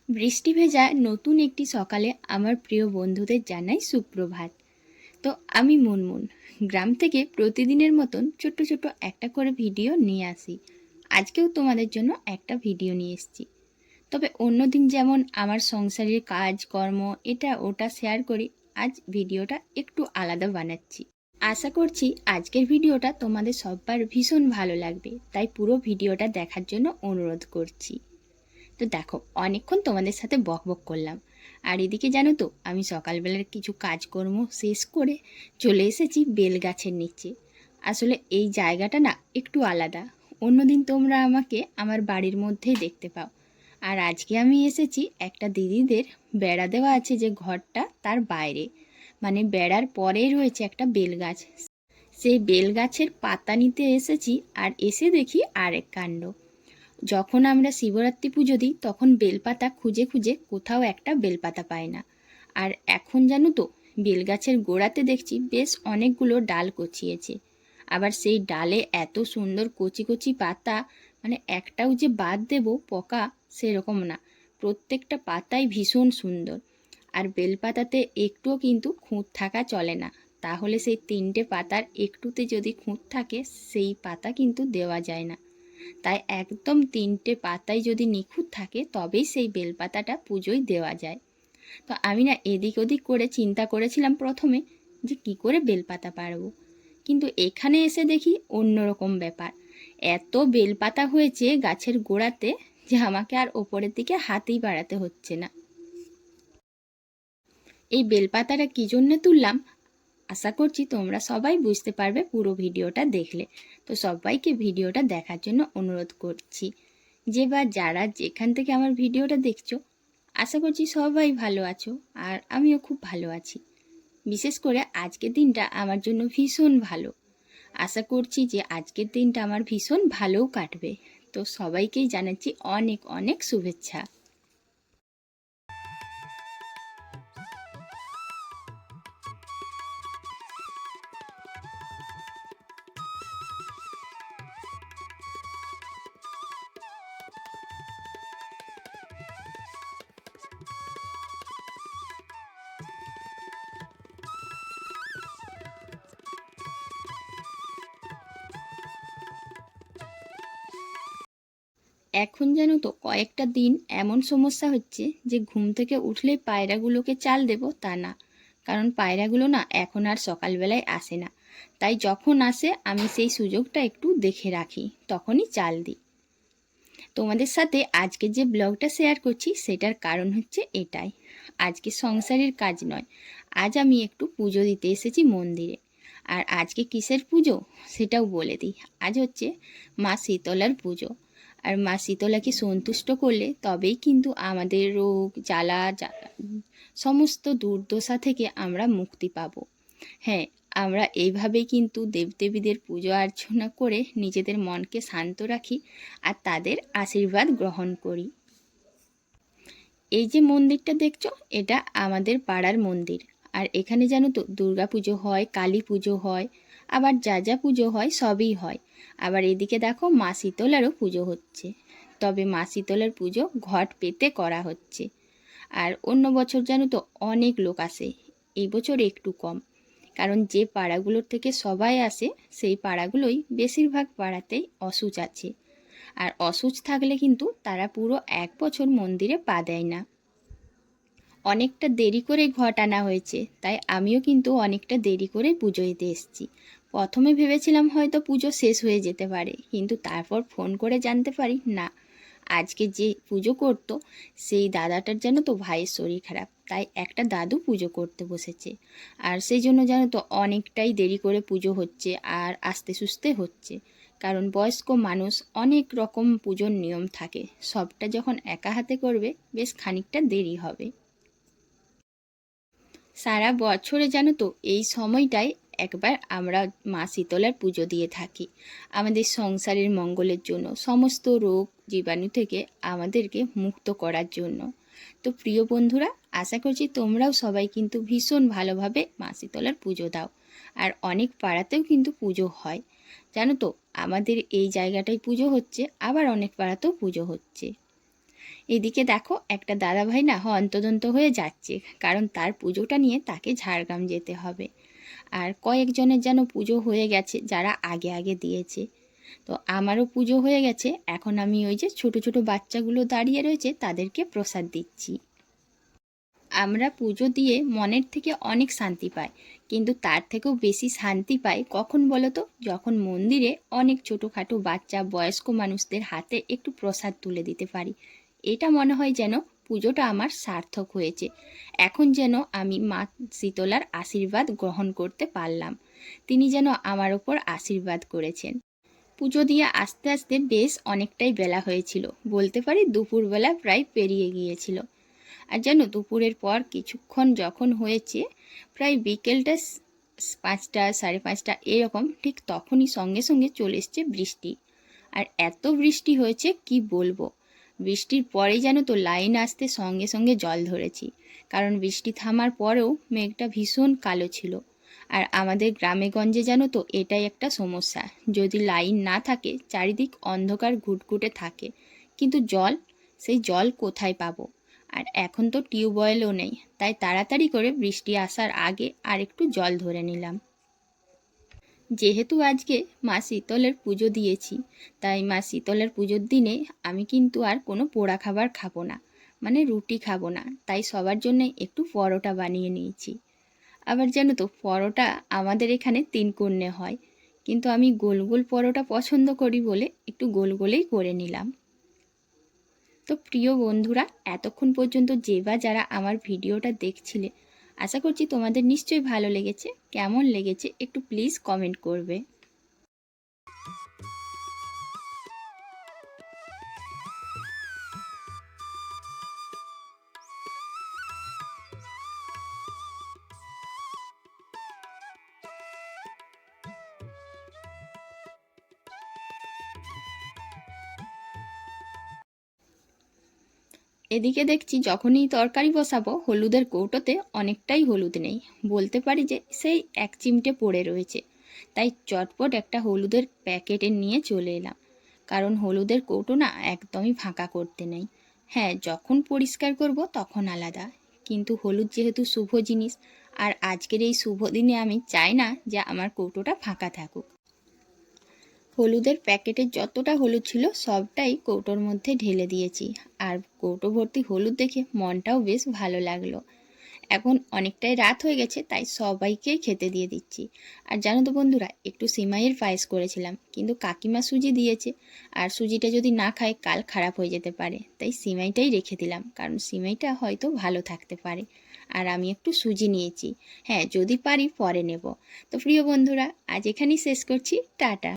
বৃষ্টি ভেজা নতুন একটি সকালে আমার প্রিয় বন্ধুদের জানাই সুপ্রভাত। তো আমি মুনমুন গ্রাম থেকে প্রতিদিনের মতন ছোট্ট ছোট্ট একটা করে ভিডিও নিয়ে আসি। আজকেও তোমাদের জন্য একটা ভিডিও নিয়ে এসেছি। তবে অন্যদিন যেমন আমার সংসারের কাজ কর্ম এটা ওটা শেয়ার করি, আজ ভিডিওটা একটু আলাদা বানাচ্ছি। আশা করছি আজকের ভিডিওটা তোমাদের সবার ভীষণ ভালো লাগবে, তাই পুরো ভিডিওটা দেখার জন্য অনুরোধ করছি। তো দেখো, অনেকক্ষণ তোমাদের সাথে বক বক করলাম, আর এদিকে জানো তো আমি সকালবেলার কিছু কাজকর্ম শেষ করে চলে এসেছি বেল গাছের নিচে। আসলে এই জায়গাটা না একটু আলাদা। অন্যদিন তোমরা আমাকে আমার বাড়ির মধ্যেই দেখতে পাও, আর আজকে আমি এসেছি একটা দিদিদের বেড়া দেওয়া আছে যে ঘরটা তার বাইরে, মানে বেড়ার পরেই রয়েছে একটা বেল গাছ। সেই বেল গাছের পাতা নিতে এসেছি, আর এসে দেখি আরেক কাণ্ড। যখন আমরা শিবরাত্রি পুজো দিই তখন বেলপাতা খুঁজে খুঁজে কোথাও একটা বেলপাতা পাই না। আর এখন জানো তো, বেলগাছের গোড়াতে দেখছি বেশ অনেকগুলো ডাল কচিয়েছে। আবার সেই ডালে এত সুন্দর কচি কচি পাতা, মানে একটাও যে বাদ দেব পোকা সেরকম না, প্রত্যেকটা পাতাই ভীষণ সুন্দর। আর বেলপাতাতে একটুও কিন্তু খুঁত থাকা চলে না, তাহলে সেই তিনটে পাতার একটুতে যদি খুঁত থাকে সেই পাতা কিন্তু দেওয়া যায় না। তাই একদম তিনটে পাতাই যদি নিখুঁত থাকে তবেই সেই বেলপাতাটা পুজোয় দেওয়া যায়। তো আমি না এদিক ওদিক করে চিন্তা করেছিলাম প্রথমে যে কি করে বেলপাতা পারবো, কিন্তু এখানে এসে দেখি অন্যরকম ব্যাপার। এত বেলপাতা হয়েছে গাছের গোড়াতে যে আমাকে আর ওপরের দিকে হাতেই বাড়াতে হচ্ছে না। এই বেলপাতাটা কী জন্য তুললাম আশা করছি তোমরা সবাই বুঝতে পারবে পুরো ভিডিওটা দেখলে। তো সবাইকে ভিডিওটা দেখার জন্য অনুরোধ করছি। যে বা যারা যেখান থেকে আমার ভিডিওটা দেখছো, আশা করছি সবাই ভালো আছো, আর আমিও খুব ভালো আছি। বিশেষ করে আজকের দিনটা আমার জন্য ভীষণ ভালো। আশা করছি যে আজকের দিনটা আমার ভীষণ ভালোও কাটবে। তো সবাইকেই জানাচ্ছি অনেক অনেক শুভেচ্ছা। এখন জানো তো কয়েকটা দিন এমন সমস্যা হচ্ছে যে ঘুম থেকে উঠলেই পায়রাগুলোকে চাল দেব তা না, কারণ পায়রাগুলো না এখন আর সকালবেলায় আসে না। তাই যখন আসে আমি সেই সুযোগটা একটু দেখে রাখি, তখনই চাল দিই। তোমাদের সাথে আজকে যে ব্লগটা শেয়ার করছি সেটার কারণ হচ্ছে এটাই। আজকে সংসারের কাজ নয়, আজ আমি একটু পুজো দিতে এসেছি মন্দিরে। আর আজকে কিসের পুজো সেটাও বলে দিই। আজ হচ্ছে মা শীতলার পুজো। আর মা শীতলাকে সন্তুষ্ট করলে তবেই কিন্তু আমাদের রোগ জ্বালা সমস্ত দুর্দশা থেকে আমরা মুক্তি পাব। হ্যাঁ, আমরা এইভাবেই কিন্তু দেবদেবীদের পুজো অর্চনা করে নিজেদের মনকে শান্ত রাখি আর তাদের আশীর্বাদ গ্রহণ করি। এই যে মন্দিরটা দেখছো, এটা আমাদের পাড়ার মন্দির। আর এখানে জানো তো দুর্গা পুজো হয়, কালী পুজো হয়, আবার যা যা পুজো হয় সবই হয়। আবার এদিকে দেখো মা শীতলারও পুজো হচ্ছে। তবে মা শীতলার পুজো ঘট পেতে করা হচ্ছে। আর অন্য বছর জানো তো অনেক লোক আসে, এই বছর একটু কম। কারণ যে পাড়াগুলোর থেকে সবাই আসে সেই পাড়াগুলোই বেশিরভাগ পাড়াতেই অসুচ আছে। আর অসুচ থাকলে কিন্তু তারা পুরো এক বছর মন্দিরে পা দেয় না। অনেকটা দেরি করে ঘট আনা হয়েছে, তাই আমিও কিন্তু অনেকটা দেরি করে পুজো দিতে এসেছি। প্রথমে ভেবেছিলাম হয়তো পুজো শেষ হয়ে যেতে পারে, কিন্তু তারপর ফোন করে জানতে পারি না, আজকে যে পুজো করতো সেই দাদাটার যেন তো ভাইয়ের শরীর খারাপ, তাই একটা দাদু পুজো করতে বসেছে। আর সেই জন্য যেন তো অনেকটাই দেরি করে পুজো হচ্ছে, আর আস্তে সুস্তে হচ্ছে। কারণ বয়স্ক মানুষ, অনেক রকম পুজোর নিয়ম থাকে, সবটা যখন একা হাতে করবে বেশ খানিকটা দেরি হবে। সারা বছরে জানো তো এই সময়টায় একবার আমরা মা শীতলার পুজো দিয়ে থাকি, আমাদের সংসারের মঙ্গলের জন্য, সমস্ত রোগ জীবাণু থেকে আমাদেরকে মুক্ত করার জন্য। তো প্রিয় বন্ধুরা, আশা করছি তোমরাও সবাই কিন্তু ভীষণ ভালোভাবে মা শীতলার পুজো দাও। আর অনেক পাড়াতেও কিন্তু পুজো হয়, জানো তো আমাদের এই জায়গাটায় পুজো হচ্ছে, আবার অনেক পাড়াতেও পুজো হচ্ছে। এদিকে দেখো একটা দাদাভাই না হন্তদন্ত হয়ে যাচ্ছে, কারণ তার পুজোটা নিয়ে তাকে ঝাড়গ্রাম যেতে হবে। আর কয়েকজনের যেন পুজো হয়ে গেছে যারা আগে আগে দিয়েছে। তো আমারও পুজো হয়ে গেছে, এখন আমি ওই যে ছোট ছোট বাচ্চাগুলো দাঁড়িয়ে রয়েছে তাদেরকে প্রসাদ দিচ্ছি। আমরা পুজো দিয়ে মনের থেকে অনেক শান্তি পাই, কিন্তু তার থেকেও বেশি শান্তি পাই কখন বলো তো, যখন মন্দিরে অনেক ছোটোখাটো বাচ্চা বয়স্ক মানুষদের হাতে একটু প্রসাদ তুলে দিতে পারি। এটা মনে হয় যেন পুজোটা আমার সার্থক হয়েছে। এখন যেন আমি মা শীতলার আশীর্বাদ গ্রহণ করতে পারলাম, তিনি যেন আমার ওপর আশীর্বাদ করেছেন। পুজো দিয়ে আস্তে আস্তে বেশ অনেকটাই বেলা হয়েছিল, বলতে পারি দুপুরবেলা প্রায় পেরিয়ে গিয়েছিল। আর যেন দুপুরের পর কিছুক্ষণ যখন হয়েছে, প্রায় বিকেলটা 5টা 5:30 এরকম, ঠিক তখনই সঙ্গে সঙ্গে চলে এসছে বৃষ্টি। আর এত বৃষ্টি হয়েছে কি বলবো, বৃষ্টির পরেই যেন তো লাইন আসতে সঙ্গে সঙ্গে জল ধরেছি, কারণ বৃষ্টি থামার পরেও মেঘটা ভীষণ কালো ছিল। আর আমাদের গ্রামে গঞ্জে যেন তো এটাই একটা সমস্যা, যদি লাইন না থাকে চারিদিক অন্ধকার ঘুটঘুটে থাকে, কিন্তু জল, সেই জল কোথায় পাবো? আর এখন তো টিউবওয়েলও নেই, তাই তাড়াতাড়ি করে বৃষ্টি আসার আগে আর একটু জল ধরে নিলাম। যেহেতু আজকে মা শীতলের পুজো দিয়েছি, তাই মা শীতলের পুজোর দিনে আমি কিন্তু আর কোনো পোড়া খাবার খাবো না, মানে রুটি খাবো না, তাই সবার জন্য একটু পরোটা বানিয়ে নিয়েছি। আবার জানো তো পরোটা আমাদের এখানে 3 কোণে হয়, কিন্তু আমি গোল গোল পরোটা পছন্দ করি বলে একটু গোল গোলেই করে নিলাম। তো প্রিয় বন্ধুরা, এতক্ষণ পর্যন্ত যে বা যারা আমার ভিডিওটা দেখছিলে, আশা করছি তোমাদের নিশ্চয়ই ভালো লেগেছে। কেমন লেগেছে একটু প্লিজ কমেন্ট করবে। এদিকে দেখছি যখনই তরকারি বসাবো হলুদের কৌটোতে অনেকটাই হলুদ নেই, বলতে পারি যে সেই 1 চিমটে পড়ে রয়েছে। তাই চটপট একটা হলুদের প্যাকেটে নিয়ে চলে এলাম, কারণ হলুদের কৌটো না একদমই ফাঁকা করতে নেই। হ্যাঁ, যখন পরিষ্কার করব তখন আলাদা, কিন্তু হলুদ যেহেতু শুভ জিনিস, আর আজকের এই শুভ দিনে আমি চাই না যে আমার কৌটোটা ফাঁকা থাকুক। হলুদের প্যাকেটে যতটা হলুদ ছিল সবটাই কৌটোর মধ্যে ঢেলে দিয়েছি, আর কৌটো ভর্তি হলুদ দেখে মনটাও বেশ ভালো লাগলো। এখন অনেকটাই রাত হয়ে গেছে, তাই সবাইকেই খেতে দিয়ে দিচ্ছি। আর জানো তো বন্ধুরা, একটু সিমাইয়ের পায়েস করেছিলাম, কিন্তু কাকিমা সুজি দিয়েছে, আর সুজিটা যদি না খায় কাল খারাপ হয়ে যেতে পারে, তাই সিমাইটাই রেখে দিলাম, কারণ সিমাইটা হয়তো ভালো থাকতে পারে। আর আমি একটু সুজি নিয়েছি, হ্যাঁ যদি পারি পরে নেব। তো প্রিয় বন্ধুরা, আজ এখানেই শেষ করছি, টাটা।